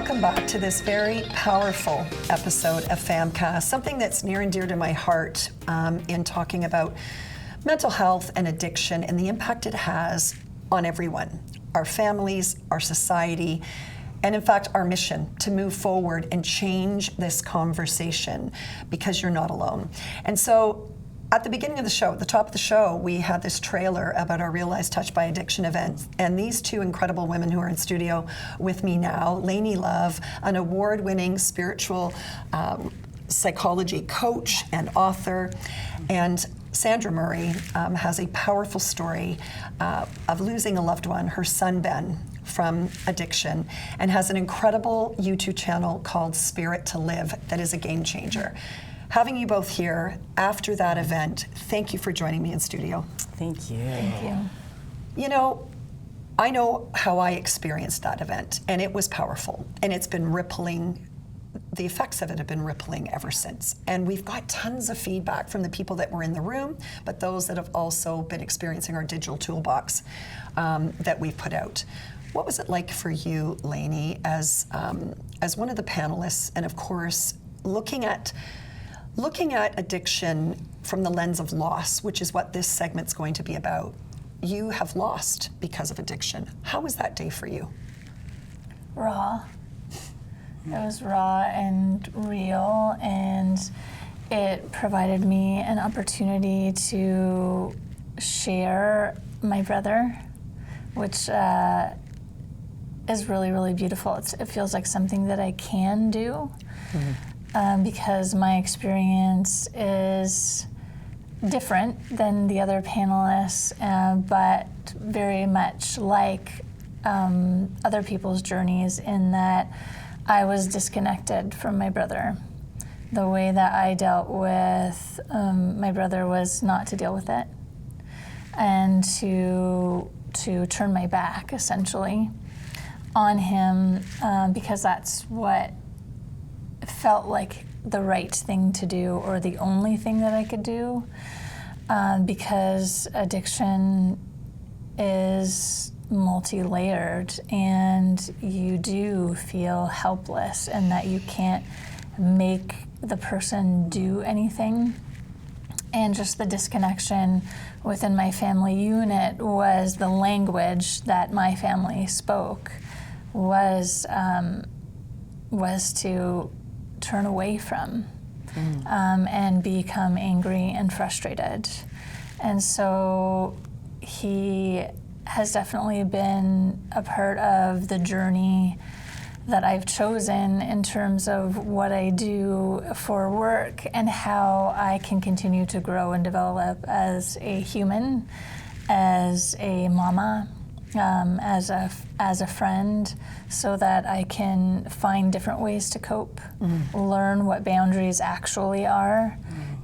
Welcome back to this very powerful episode of PHAMCAST, something that's near and dear to my heart in talking about mental health and addiction and the impact it has on everyone, our families, our society, and in fact, our mission to move forward and change this conversation because you're not alone. And so at the beginning of the show, at the top of the show, we had this trailer about our Realize Touched by Addiction event. And these two incredible women who are in studio with me now, Lainne Love, an award-winning spiritual psychology coach and author, and Sandra Murray has a powerful story of losing a loved one, her son Ben, from addiction, and has an incredible YouTube channel called Spirit to Live that is a game changer. Having you both here after that event, thank you for joining me in studio. Thank you. Thank you. You know, I know how I experienced that event, and it was powerful, and it's been rippling. The effects of it have been rippling ever since. And we've got tons of feedback from the people that were in the room, but those that have also been experiencing our digital toolbox that we've put out. What was it like for you, Lainne, as one of the panelists, and of course, looking at addiction from the lens of loss, which is what this segment's going to be about? You have lost because of addiction. How was that day for you? Raw. It was raw and real, and it provided me an opportunity to share my brother, which is really, really beautiful. It feels like something that I can do. Because my experience is different than the other panelists, but very much like other people's journeys in that I was disconnected from my brother. The way that I dealt with my brother was not to deal with it and to turn my back, essentially, on him because that's what felt like the right thing to do, or the only thing that I could do, because addiction is multi-layered, and you do feel helpless and that you can't make the person do anything. And just the disconnection within my family unit was the language that my family spoke was to turn away from and become angry and frustrated. And so he has definitely been a part of the journey that I've chosen in terms of what I do for work and how I can continue to grow and develop as a human, as a mama, as a friend, so that I can find different ways to cope, learn what boundaries actually are.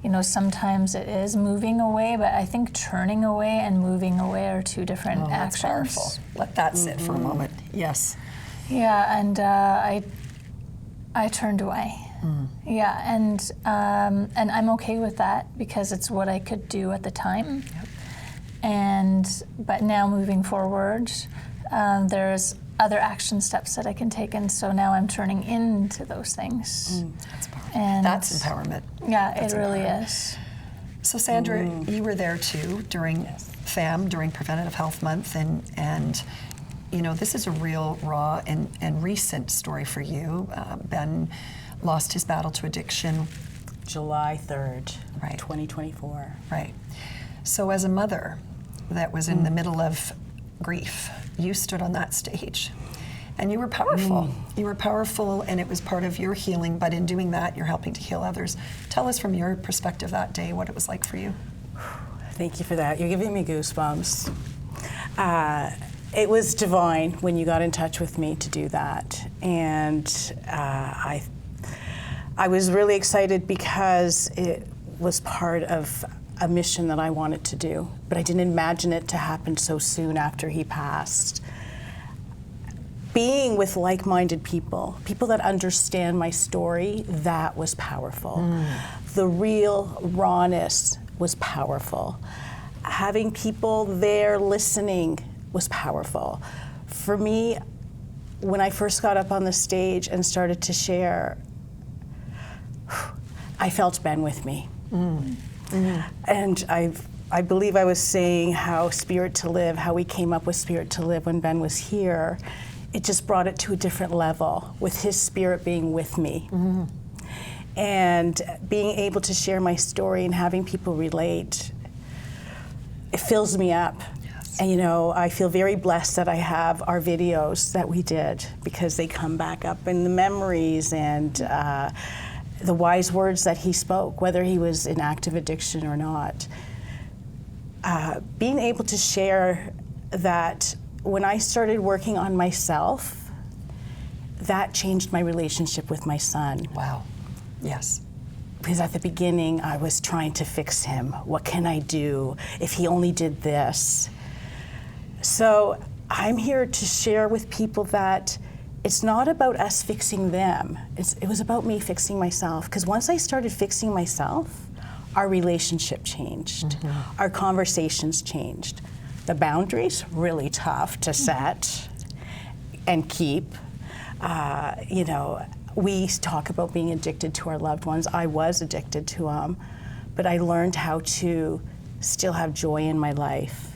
You know, sometimes it is moving away, but I think turning away and moving away are two different actions. That's powerful. Let that sit for a moment. Yes. Yeah, and I turned away. Yeah, and I'm okay with that because it's what I could do at the time. Yep. But now moving forward, there's other action steps that I can take, and so now I'm turning into those things. That's powerful. And that's empowerment. Yeah, That's it really is. So Sandra, you were there too during FAM, during Preventative Health Month, and you know, this is a real raw and recent story for you. Ben lost his battle to addiction. July 3rd, Right. 2024. Right. So as a mother that was in the middle of grief, you stood on that stage and you were powerful. You were powerful, and it was part of your healing, but in doing that, you're helping to heal others. Tell us from your perspective that day what it was like for you. Thank you for that. You're giving me goosebumps. It was divine when you got in touch with me to do that. And I was really excited because it was part of a mission that I wanted to do, but I didn't imagine it to happen so soon after he passed. Being with like-minded people that understand my story, that was powerful. The real rawness was powerful. Having people there listening was powerful. For me, when I first got up on the stage and started to share, I felt Ben with me. And I believe I was saying how Spirit to Live, how we came up with Spirit to Live when Ben was here, it just brought it to a different level with his spirit being with me. And being able to share my story and having people relate, it fills me up. And you know, I feel very blessed that I have our videos that we did, because they come back up in the memories and the wise words that he spoke, whether he was in active addiction or not. Being able to share that when I started working on myself, that changed my relationship with my son. Wow. Yes. Because at the beginning, I was trying to fix him. What can I do if he only did this? So I'm here to share with people that it's not about us fixing them. It was about me fixing myself. Because once I started fixing myself, our relationship changed. Our conversations changed. The boundaries, really tough to set and keep. You know, we talk about being addicted to our loved ones. I was addicted to them, but I learned how to still have joy in my life.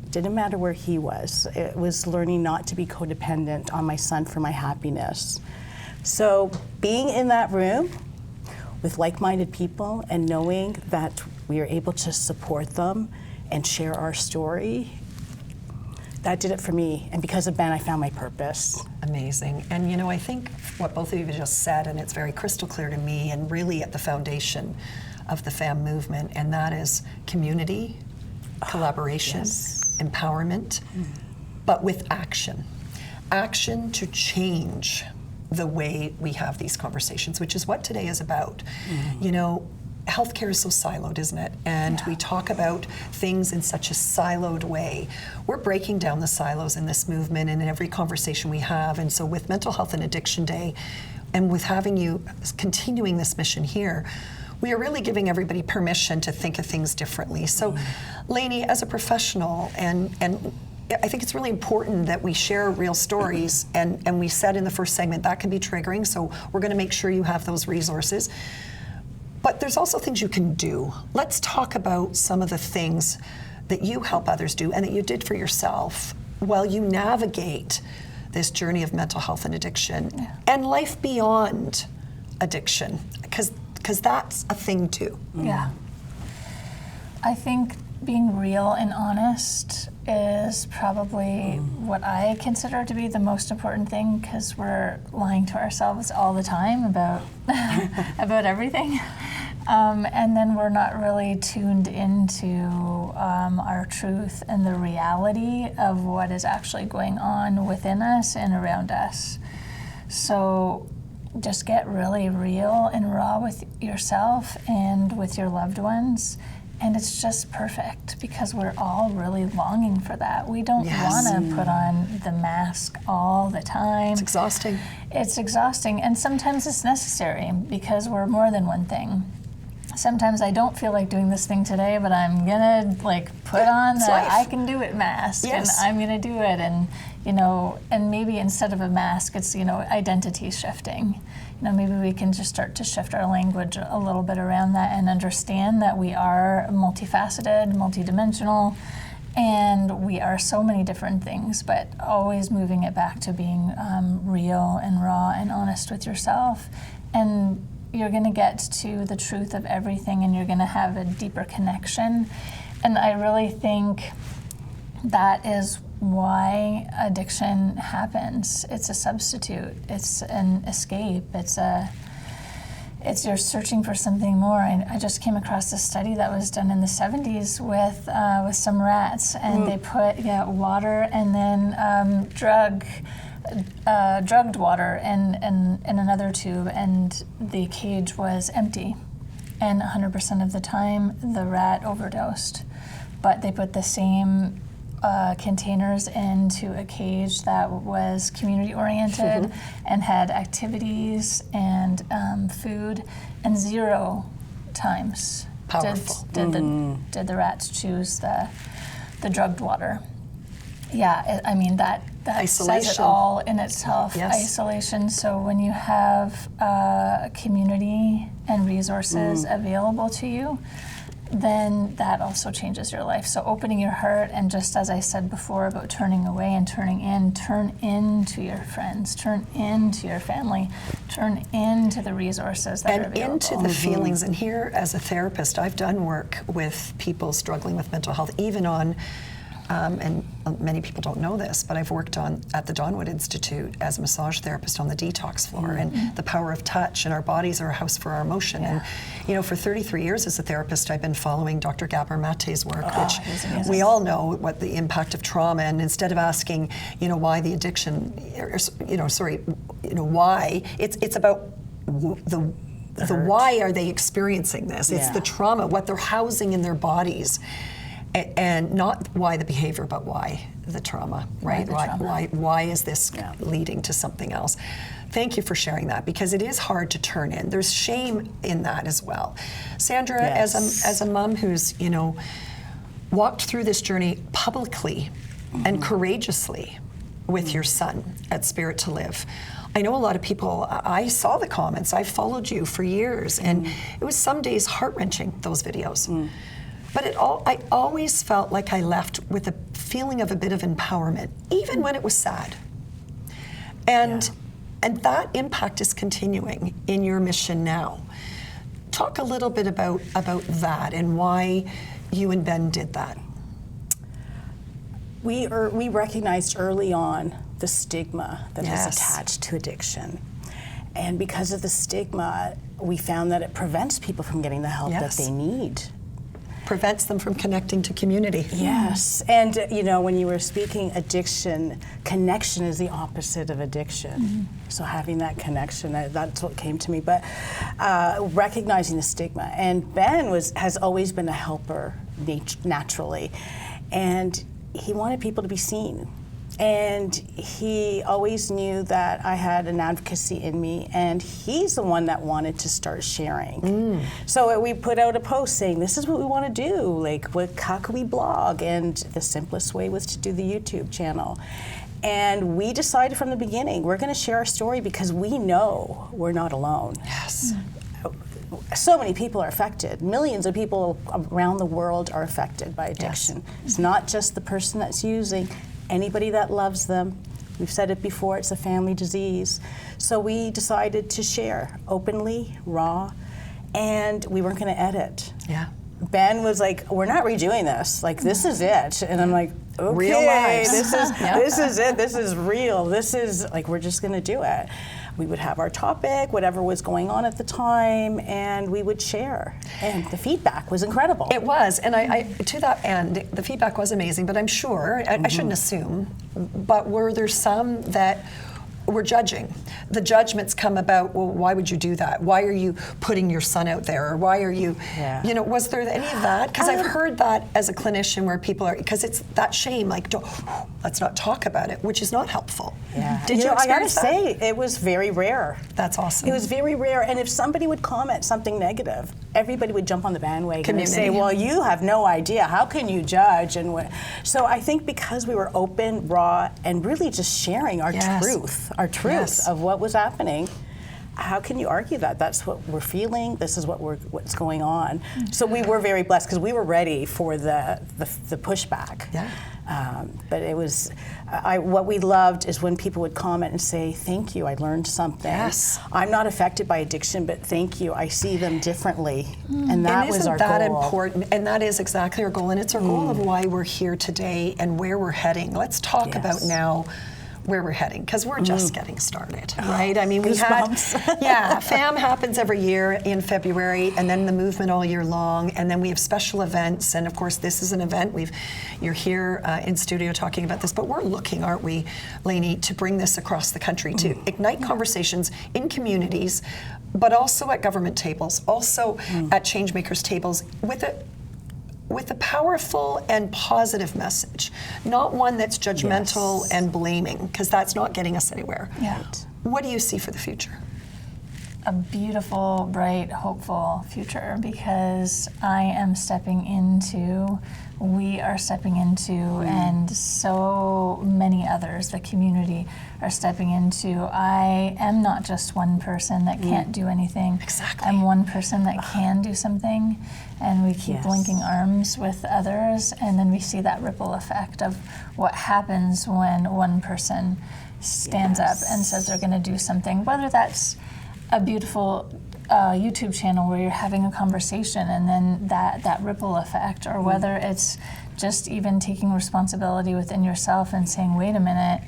Didn't matter where he was. It was learning not to be codependent on my son for my happiness. So being in that room with like-minded people and knowing that we are able to support them and share our story, that did it for me. And because of Ben, I found my purpose. Amazing. And you know, I think what both of you just said, and it's very crystal clear to me, and really at the foundation of the FAM movement, and that is community, collaboration, empowerment, but with action. Action to change the way we have these conversations, which is what today is about. You know, healthcare is so siloed, isn't it? And we talk about things in such a siloed way. We're breaking down the silos in this movement and in every conversation we have. And so with Mental Health and Addiction Day, and with having you continuing this mission here, we are really giving everybody permission to think of things differently. So, Lainne, as a professional, and I think it's really important that we share real stories, and we said in the first segment that can be triggering, so we're going to make sure you have those resources. But there's also things you can do. Let's talk about some of the things that you help others do and that you did for yourself while you navigate this journey of mental health and addiction and life beyond addiction, because that's a thing too. Yeah. I think being real and honest is probably what I consider to be the most important thing, because we're lying to ourselves all the time about about everything. And then we're not really tuned into our truth and the reality of what is actually going on within us and around us. So just get really real and raw with yourself and with your loved ones. And it's just perfect, because we're all really longing for that. We don't want to put on the mask all the time. It's exhausting. It's exhausting, and sometimes it's necessary, because we're more than one thing. Sometimes I don't feel like doing this thing today, but I'm gonna put on the I can do it mask, and I'm gonna do it, and and maybe instead of a mask, it's identity shifting. Maybe we can just start to shift our language a little bit around that and understand that we are multifaceted, multidimensional, and we are so many different things, but always moving it back to being real and raw and honest with yourself. And you're going to get to the truth of everything, and you're going to have a deeper connection. And I really think that is why addiction happens. It's a substitute. It's an escape. It's you're searching for something more. I just came across a study that was done in the 70s with some rats, and they put water and then drugged water in another tube, and the cage was empty, and 100% of the time the rat overdosed. But they put the same containers into a cage that was community oriented and had activities and food, and 0 times did the rats choose the drugged water. Yeah, I mean that says Isolation. it all in itself. Yes. Isolation. So when you have a community and resources available to you, then that also changes your life. So opening your heart, and just as I said before about turning away and turning in, turn into your friends, turn into your family, turn into the resources that are And available. into the feelings. And here, as a therapist, I've done work with people struggling with mental health, even on, and many people don't know this, but I've worked at the Donwood Institute as a massage therapist on the detox floor, and the power of touch, and our bodies are a house for our emotion. And, you know, for 33 years as a therapist, I've been following Dr. Gabor Mate's work, which we all know what the impact of trauma, and instead of asking, you know, why the addiction, why, it's about the why are they experiencing this? It's the trauma, what they're housing in their bodies. And not why the behavior, but why the trauma, right? Why is this leading to something else? Thank you for sharing that, because it is hard to turn in. There's shame in that as well. Sandra, as a mom who's, you know, walked through this journey publicly and courageously with your son at Spirit to Live, I know a lot of people, I saw the comments, I followed you for years, and it was some days heart-wrenching, those videos. But I always felt like I left with a feeling of a bit of empowerment, even when it was sad. And that impact is continuing in your mission now. Talk a little bit about that and why you and Ben did that. We recognized early on the stigma that is attached to addiction. And because of the stigma, we found that it prevents people from getting the help that they need. Prevents them from connecting to community. Yes, and you know, when you were speaking addiction, connection is the opposite of addiction. So having that connection, that's what came to me. But recognizing the stigma, and Ben has always been a helper naturally, and he wanted people to be seen. And he always knew that I had an advocacy in me, and he's the one that wanted to start sharing. So we put out a post saying, this is what we want to do, like, how can we blog? And the simplest way was to do the YouTube channel. And we decided from the beginning, we're going to share our story because we know we're not alone. Yes. So many people are affected. Millions of people around the world are affected by addiction. It's not just the person that's using. Anybody that loves them. We've said it before, it's a family disease. So we decided to share openly, raw, and we weren't going to edit. Ben was like, we're not redoing this. Like, this is it. And I'm like, okay, real lives. this is it. This is real. This is, like, we're just going to do it. We would have our topic, whatever was going on at the time, and we would share. And the feedback was incredible. It was, and I to that end, the feedback was amazing, but I'm sure, I shouldn't assume, but were there some that were judging? The judgments come about, well, why would you do that? Why are you putting your son out there? Or why are you, you know, was there any of that? Because I've heard that as a clinician where people are, because it's that shame, like, let's not talk about it, which is not helpful. Did you experience I gotta say, it was very rare. That's awesome. It was very rare, and if somebody would comment something negative, everybody would jump on the bandwagon and say, well, you have no idea, how can you judge? And what? So I think because we were open, raw, and really just sharing our truth of what was happening, how can you argue that? That's what we're feeling, this is what's going on. So we were very blessed because we were ready for the pushback. But it was, what we loved is when people would comment and say, thank you, I learned something. I'm not affected by addiction, but thank you, I see them differently. And that was our goal. Isn't that important? And that is exactly our goal. And it's our goal of why we're here today and where we're heading. Let's talk about now where we're heading, because we're just getting started, right? I mean, we had, FAM happens every year in February, and then the movement all year long, and then we have special events, and of course this is an event. You're here in studio talking about this, but we're looking, aren't we, Lainne, to bring this across the country, to ignite conversations in communities, but also at government tables, also at changemakers tables, with a powerful and positive message, not one that's judgmental and blaming, because that's not getting us anywhere. What do you see for the future? a beautiful, bright, hopeful future, because we are stepping into, and so many others, the community, are stepping into. I am not just one person that can't do anything. Exactly. I'm one person that can do something, and we keep Yes. linking arms with others, and then we see that ripple effect of what happens when one person stands up and says they're going to do something, whether that's a beautiful YouTube channel where you're having a conversation and then that ripple effect, or whether it's just even taking responsibility within yourself and saying, wait a minute,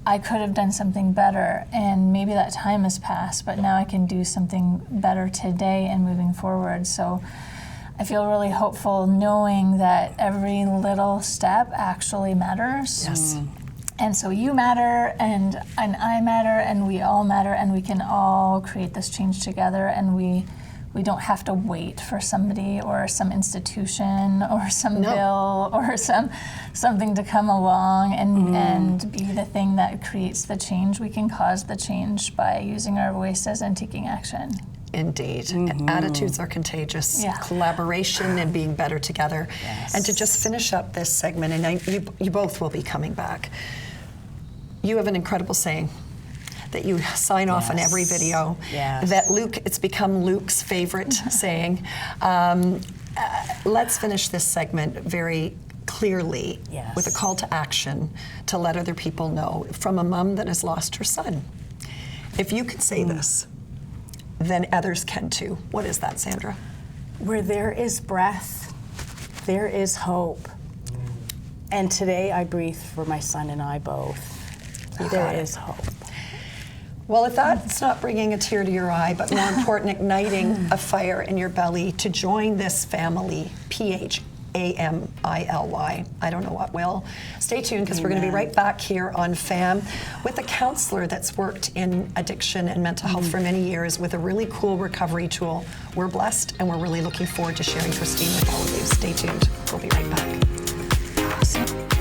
I could have done something better, and maybe that time has passed, but now I can do something better today and moving forward. So I feel really hopeful knowing that every little step actually matters. Yes. And so you matter, and I matter, and we all matter, and we can all create this change together, and we don't have to wait for somebody or some institution or some bill or something to come along and be the thing that creates the change. We can cause the change by using our voices and taking action. Indeed. Attitudes are contagious. Yeah. Collaboration and being better together. Yes. And to just finish up this segment, and you both will be coming back, you have an incredible saying that you sign off on every video. Yes. That it's become Luke's favorite saying. Let's finish this segment very clearly with a call to action to let other people know, from a mom that has lost her son. If you can say this, then others can too. What is that, Sandra? Where there is breath, there is hope. And today I breathe for my son and I both. There is hope. Well, if that's not bringing a tear to your eye, but more important, igniting a fire in your belly to join this family, PHAMILY, I don't know what will. Stay tuned, because we're going to be right back here on FAM with a counselor that's worked in addiction and mental health for many years with a really cool recovery tool. We're blessed, and we're really looking forward to sharing Christine with all of you. Stay tuned. We'll be right back. Awesome.